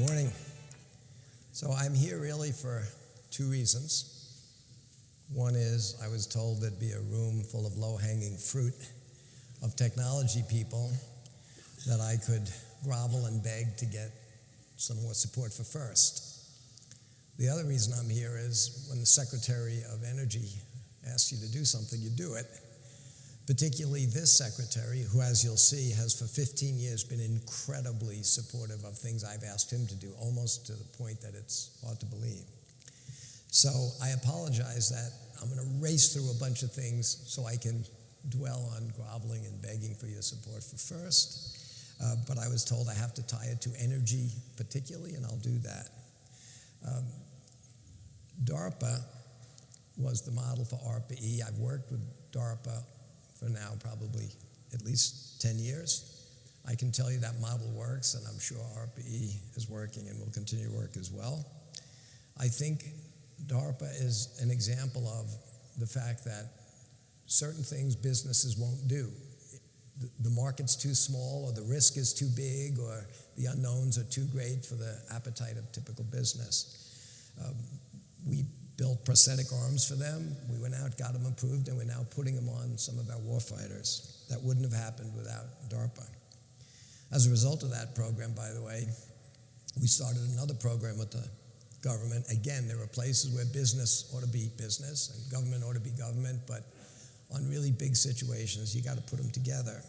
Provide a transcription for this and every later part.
morning. So I'm here really for two reasons. One is I was told there'd be a room full of low-hanging fruit of technology people that I could grovel and beg to get some more support for first. The other reason I'm here is when the Secretary of Energy asks you to do something, you do it. Particularly this secretary, who, as you'll see, has for 15 years been incredibly supportive of things I've asked him to do, almost to the point that it's hard to believe. So I apologize that I'm going to race through a bunch of things so I can dwell on groveling and begging for your support for first. But I was told I have to tie it to energy particularly, and I'll do that. DARPA was the model for ARPA-E. I've worked with DARPA for now probably at least 10 years. I can tell you that model works, and I'm sure ARPA-E is working and will continue to work as well. I think DARPA is an example of the fact that certain things businesses won't do. The market's too small, or the risk is too big, or the unknowns are too great for the appetite of typical business. We built prosthetic arms for them. We went out, got them approved, and we're now putting them on some of our warfighters. That wouldn't have happened without DARPA. As a result of that program, by the way, we started another program with the government. Again, there are places where business ought to be business and government ought to be government, but on really big situations, you got to put them together.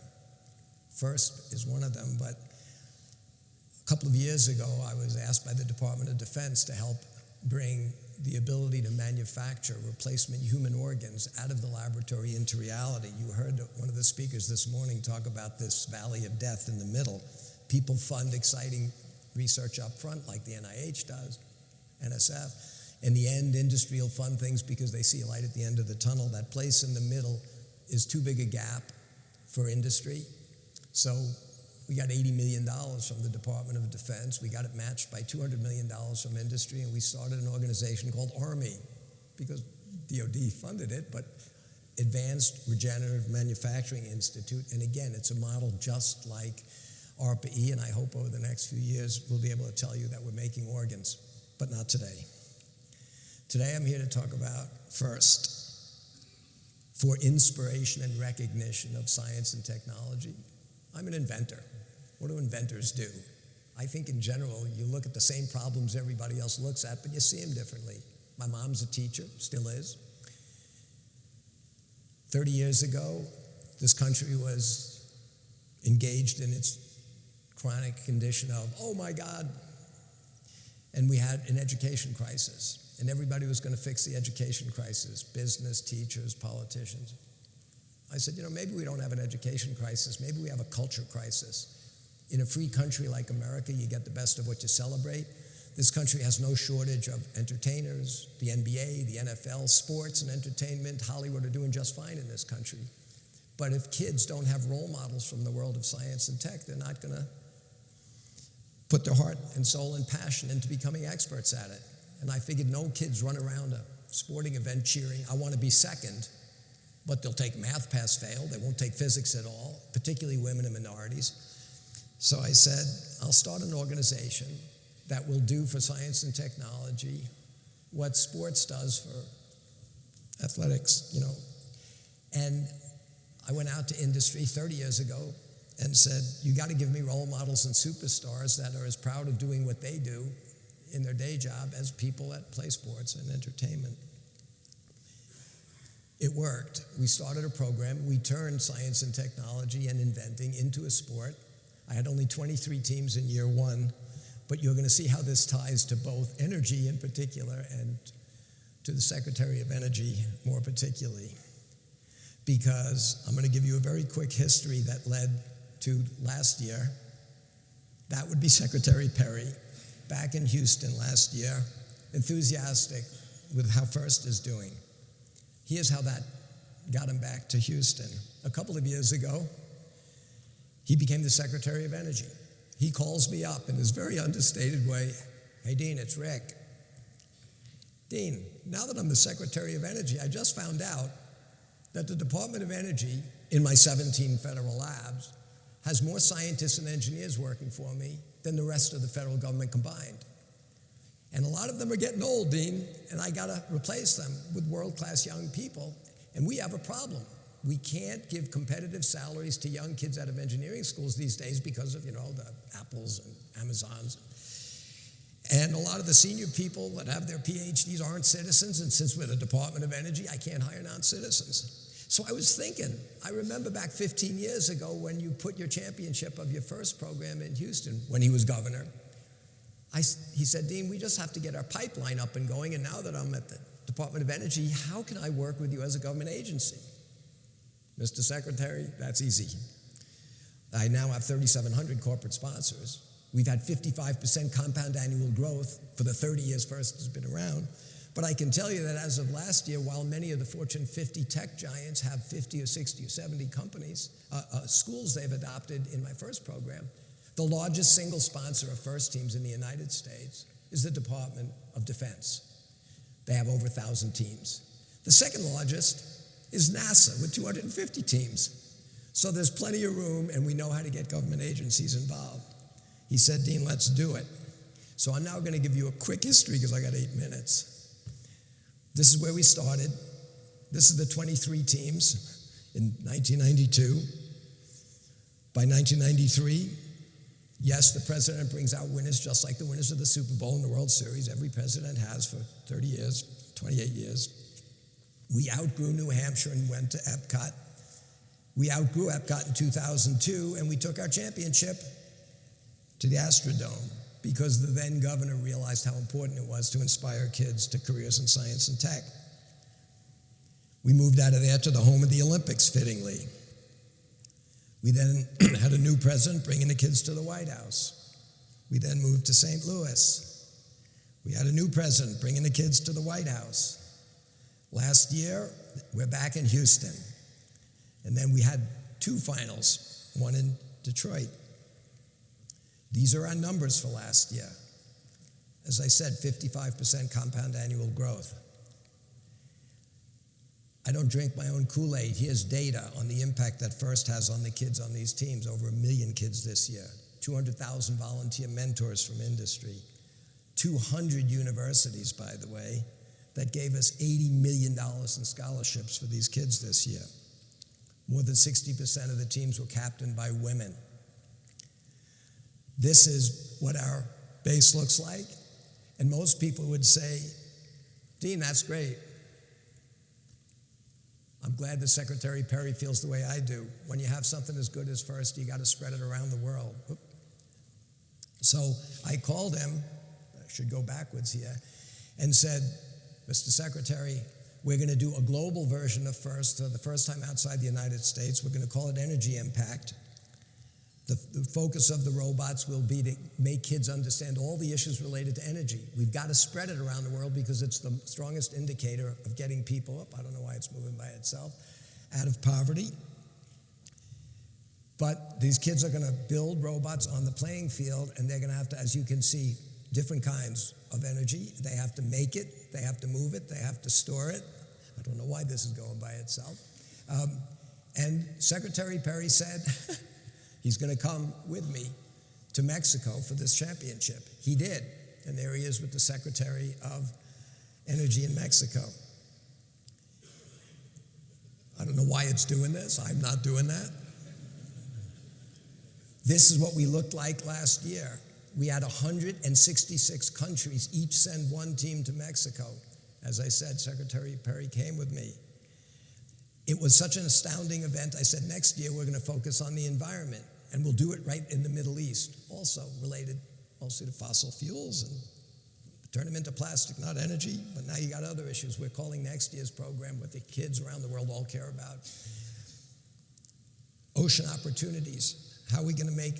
First is one of them, but a couple of years ago, I was asked by the Department of Defense to help bring the ability to manufacture replacement human organs out of the laboratory into reality. You heard one of the speakers this morning talk about this valley of death in the middle. People fund exciting research up front like the NIH does, NSF. In the end, industry will fund things because they see a light at the end of the tunnel. That place in the middle is too big a gap for industry. So we got $80 million from the Department of Defense. We got it matched by $200 million from industry, and we started an organization called ARMY, because DOD funded it, but Advanced Regenerative Manufacturing Institute. And again, it's a model just like ARPA-E, and I hope over the next few years we'll be able to tell you that we're making organs, but not today. Today I'm here to talk about first, for inspiration and recognition of science and technology. I'm an inventor. What do inventors do? I think in general, you look at the same problems everybody else looks at, but you see them differently. My mom's a teacher, still is. 30 years ago, this country was engaged in its chronic condition of, oh my God, and we had an education crisis, and everybody was going to fix the education crisis, business, teachers, politicians. I said, you know, maybe we don't have an education crisis, maybe we have a culture crisis. In a free country like America, you get the best of what you celebrate. This country has no shortage of entertainers. The NBA, the NFL, sports and entertainment, Hollywood are doing just fine in this country. But if kids don't have role models from the world of science and tech, they're not going to put their heart and soul and passion into becoming experts at it. And I figured no kids run around a sporting event cheering, I want to be second, but they'll take math pass fail. They won't take physics at all, particularly women and minorities. So I said, I'll start an organization that will do for science and technology what sports does for athletics, you know. And I went out to industry 30 years ago and said, you got to give me role models and superstars that are as proud of doing what they do in their day job as people that play sports and entertainment. It worked. We started a program. We turned science and technology and inventing into a sport. I had only 23 teams in year one, but you're going to see how this ties to both energy in particular and to the Secretary of Energy more particularly, because I'm going to give you a very quick history that led to last year. That would be Secretary Perry back in Houston last year, enthusiastic with how FIRST is doing. Here's how that got him back to Houston. A couple of years ago, he became the Secretary of Energy. He calls me up in this very understated way, hey Dean, it's Rick. Dean, now that I'm the Secretary of Energy, I just found out that the Department of Energy, in my 17 federal labs, has more scientists and engineers working for me than the rest of the federal government combined. And a lot of them are getting old, Dean, and I gotta replace them with world-class young people. And we have a problem. We can't give competitive salaries to young kids out of engineering schools these days because of, the Apples and Amazons. And a lot of the senior people that have their PhDs aren't citizens, and since we're the Department of Energy, I can't hire non-citizens. So I was thinking, I remember back 15 years ago when you put your championship of your first program in Houston, when he was governor, he said, Dean, we just have to get our pipeline up and going, and now that I'm at the Department of Energy, how can I work with you as a government agency? Mr. Secretary, that's easy. I now have 3,700 corporate sponsors. We've had 55% compound annual growth for the 30 years FIRST has been around. But I can tell you that as of last year, while many of the Fortune 50 tech giants have 50 or 60 or 70 companies, schools they've adopted in my FIRST program, the largest single sponsor of FIRST teams in the United States is the Department of Defense. They have over 1,000 teams. The second largest is NASA with 250 teams. So there's plenty of room, and we know how to get government agencies involved. He said, Dean, let's do it. So I'm now going to give you a quick history because I got 8 minutes. This is where we started. This is the 23 teams in 1992. By 1993, yes, the president brings out winners just like the winners of the Super Bowl and the World Series. Every president has for 30 years, 28 years. We outgrew New Hampshire and went to Epcot. We outgrew Epcot in 2002, and we took our championship to the Astrodome because the then governor realized how important it was to inspire kids to careers in science and tech. We moved out of there to the home of the Olympics, fittingly. We then had a new president bringing the kids to the White House. We then moved to St. Louis. We had a new president bringing the kids to the White House. Last year, we're back in Houston. And then we had 2 finals, one in Detroit. These are our numbers for last year. As I said, 55% compound annual growth. I don't drink my own Kool-Aid. Here's data on the impact that FIRST has on the kids on these teams. Over 1 million kids this year. 200,000 volunteer mentors from industry. 200 universities, by the way, that gave us $80 million in scholarships for these kids this year. More than 60% of the teams were captained by women. This is what our base looks like. And most people would say, Dean, that's great. I'm glad that Secretary Perry feels the way I do. When you have something as good as FIRST, you got to spread it around the world. So I called him, I should go backwards here, and said, Mr. Secretary, we're going to do a global version of FIRST for the first time outside the United States. We're going to call it Energy Impact. The focus of the robots will be to make kids understand all the issues related to energy. We've got to spread it around the world because it's the strongest indicator of getting people up. I don't know why it's moving by itself, out of poverty. But these kids are going to build robots on the playing field, and they're going to have to, as you can see, different kinds of energy. They have to make it, they have to move it, they have to store it. I don't know why this is going by itself. And Secretary Perry said he's going to come with me to Mexico for this championship. He did, and there he is with the Secretary of Energy in Mexico. I don't know why it's doing this. I'm not doing that. This is what we looked like last year. We had 166 countries each send one team to Mexico. As I said, Secretary Perry came with me. It was such an astounding event. I said, next year we're going to focus on the environment, and we'll do it right in the Middle East, also related mostly to fossil fuels and turn them into plastic, not energy. But now you got other issues. We're calling next year's program what the kids around the world all care about. Ocean opportunities. How are we going to make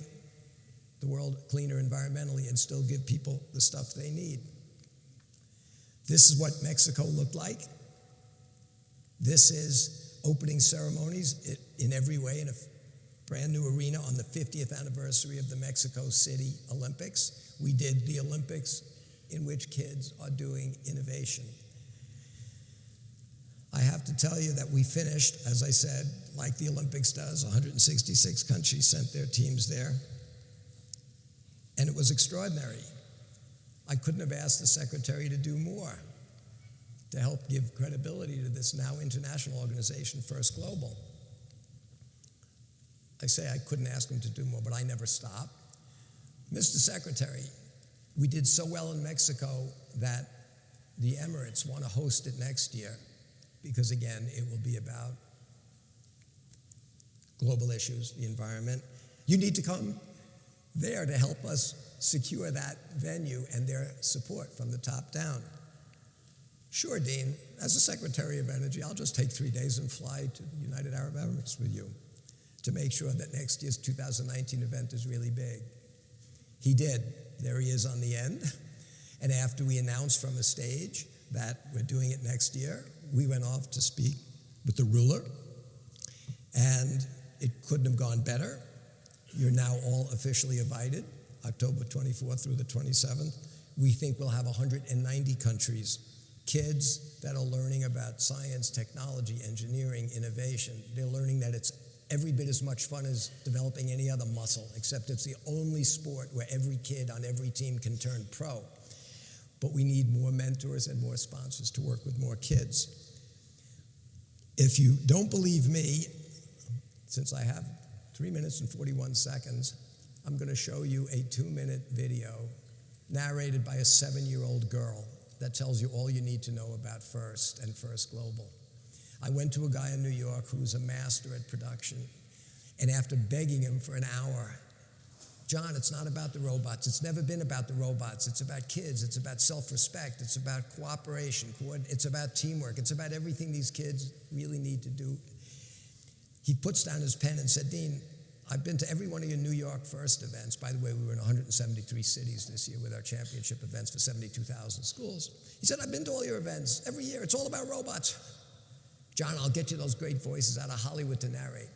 the world cleaner environmentally and still give people the stuff they need? This is what Mexico looked like. This is opening ceremonies in every way in a brand new arena on the 50th anniversary of the Mexico City Olympics. We did the Olympics in which kids are doing innovation. I have to tell you that we finished, as I said, like the Olympics does, 166 countries sent their teams there. And it was extraordinary. I couldn't have asked the secretary to do more to help give credibility to this now international organization, First Global. I say I couldn't ask him to do more, but I never stopped. Mr. Secretary, we did so well in Mexico that the Emirates want to host it next year because, again, it will be about global issues, the environment. You need to come there to help us secure that venue and their support from the top down. Sure, Dean, as a Secretary of Energy, I'll just take 3 days and fly to the United Arab Emirates with you to make sure that next year's 2019 event is really big. He did. There he is on the end. And after we announced from a stage that we're doing it next year, we went off to speak with the ruler, and it couldn't have gone better. You're now all officially invited, October 24th through the 27th. We think we'll have 190 countries, kids that are learning about science, technology, engineering, innovation. They're learning that it's every bit as much fun as developing any other muscle, except it's the only sport where every kid on every team can turn pro. But we need more mentors and more sponsors to work with more kids. If you don't believe me, since I have 3 minutes and 41 seconds, I'm going to show you a 2-minute video narrated by a 7-year-old girl that tells you all you need to know about FIRST and First Global. I went to a guy in New York who was a master at production, and after begging him for an hour, John, it's not about the robots. It's never been about the robots. It's about kids. It's about self-respect. It's about cooperation. It's about teamwork. It's about everything these kids really need to do. He puts down his pen and said, Dean, I've been to every one of your New York FIRST events. By the way, we were in 173 cities this year with our championship events for 72,000 schools. He said, I've been to all your events every year. It's all about robots. John, I'll get you those great voices out of Hollywood to narrate.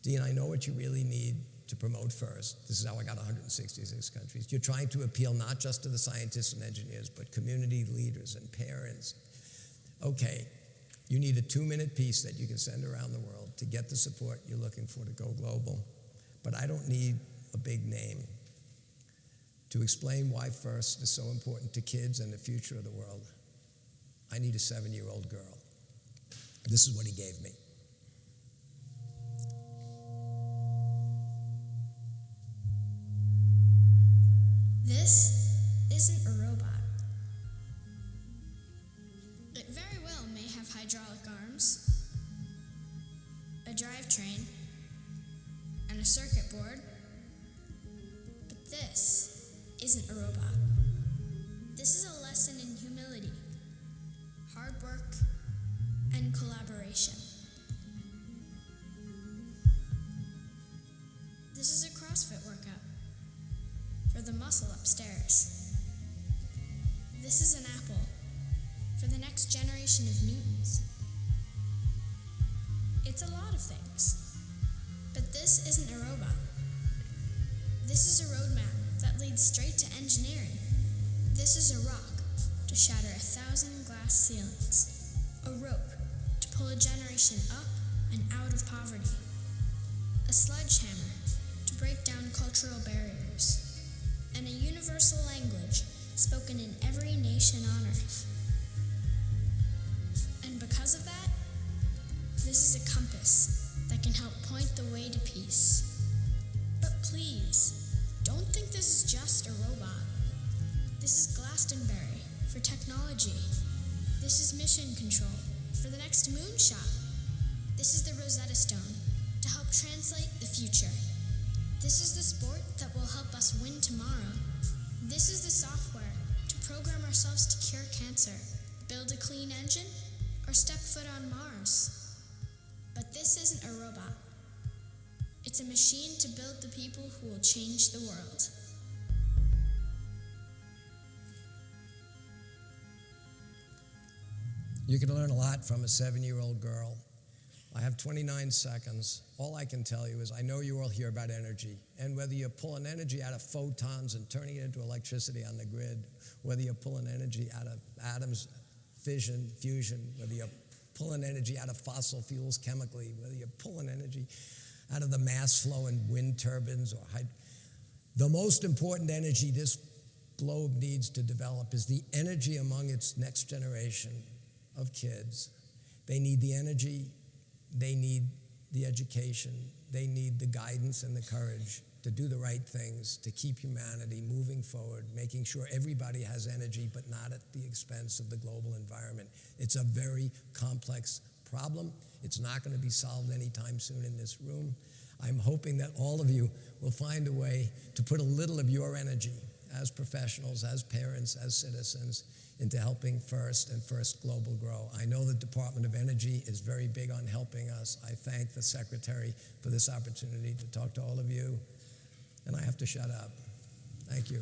Dean, I know what you really need to promote FIRST. This is how I got 166 countries. You're trying to appeal not just to the scientists and engineers, but community leaders and parents. Okay, you need a 2-minute piece that you can send around the world to get the support you're looking for to go global. But I don't need a big name to explain why FIRST is so important to kids and the future of the world. I need a 7-year-old girl. This is what he gave me. This isn't a robot. It very well may have hydraulic arms, a drivetrain, and a circuit board, but this isn't a robot. This is a lesson in humility, hard work, and collaboration. This is a CrossFit workout for the muscle upstairs. This is an apple for the next generation of Newtons. It's a lot of things, but this isn't a robot. This is a roadmap that leads straight to engineering. This is a rock to shatter 1,000 glass ceilings, a rope to pull a generation up and out of poverty, a sledgehammer to break down cultural barriers, and a universal language spoken in every nation on earth. And because of that, this is a compass that can help point the way to peace. But please, don't think this is just a robot. This is Glastonbury for technology. This is mission control for the next moonshot. This is the Rosetta Stone to help translate the future. This is the sport that will help us win tomorrow. This is the software to program ourselves to cure cancer, build a clean engine, or step foot on Mars. But this isn't a robot. It's a machine to build the people who will change the world. You can learn a lot from a 7-year-old girl. I have 29 seconds. All I can tell you is I know you all hear about energy, and whether you're pulling energy out of photons and turning it into electricity on the grid, whether you're pulling energy out of atoms, fission, fusion, whether you're pulling energy out of fossil fuels chemically, whether you're pulling energy out of the mass flow in wind turbines or the most important energy this globe needs to develop is the energy among its next generation of kids. They need the energy, they need the education, they need the guidance and the courage to do the right things, to keep humanity moving forward, making sure everybody has energy, but not at the expense of the global environment. It's a very complex problem. It's not going to be solved anytime soon in this room. I'm hoping that all of you will find a way to put a little of your energy as professionals, as parents, as citizens, into helping FIRST and FIRST Global grow. I know the Department of Energy is very big on helping us. I thank the Secretary for this opportunity to talk to all of you. And I have to shut up. Thank you.